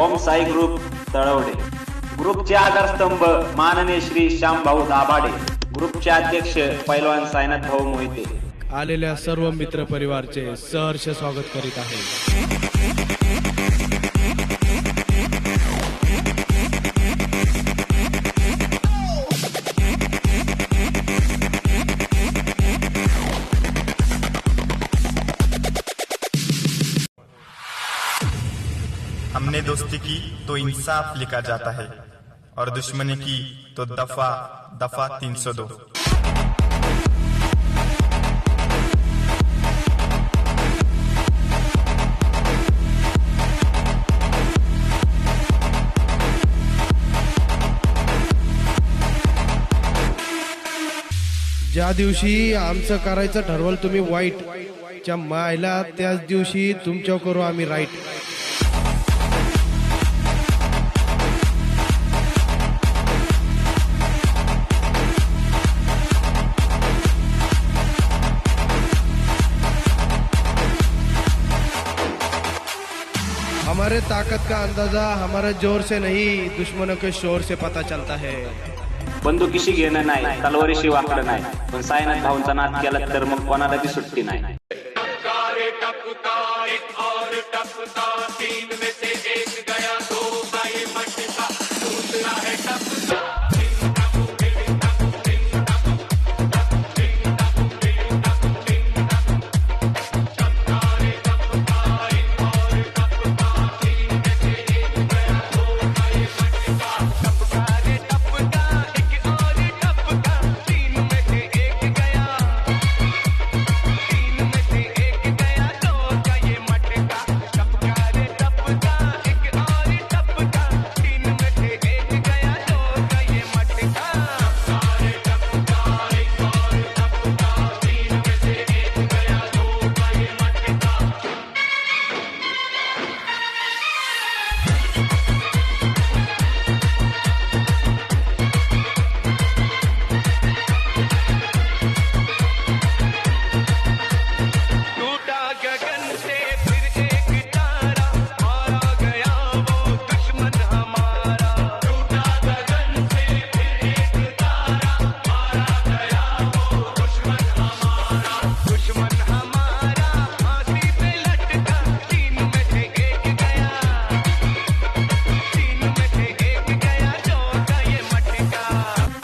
ओम Sai group Talwade, ग्रुपचे आधारस्तंभ माननीय श्री श्यामभाऊ दाभाडे, ग्रुपचे अध्यक्ष पैलवान साईनाथ भाऊ मोहिते. आलेल्या सर्व मित्र परिवारचे सहर्ष स्वागत करीत आहे. हमने दोस्ती की तो इंसाफ लिखा जाता है और दुश्मनी की तो दफा दफा 302. ज्या दिवशी आमचं करायचं ठरवलं तुम्ही वाईट, च्या मायला त्याच दिवशी तुमच्या करू आम्ही राईट. हमारे ताकत का अंदाजा हमारे जोर से नहीं, दुश्मनों के शोर से पता चलता है. बंदुकीशी घेणं नाही, तलवारीशी वाकडं नाही, पण साईनाथ भाऊंचा नाद केला तर मग कोणाला बी सुट्टी नाही.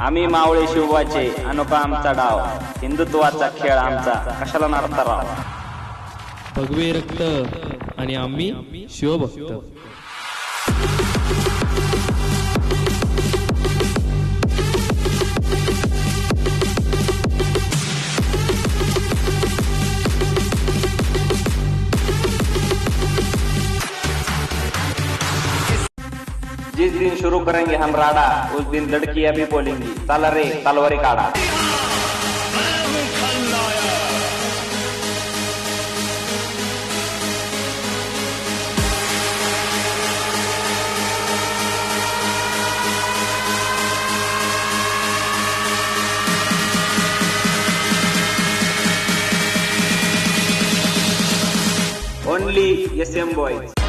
आम्ही मावळे शिवबाचे, अनोखा आमचा डाव, हिंदुत्वाचा खेळ आमचा, कशाला नारता राव. भगवे रक्त आणि आम्ही शिवभक्त. जिस दिन शुरू करेंगे हम राडा, उस दिन लड़कियां भी बोलेंगी चला रे तलवारी काढा. Only SM boys.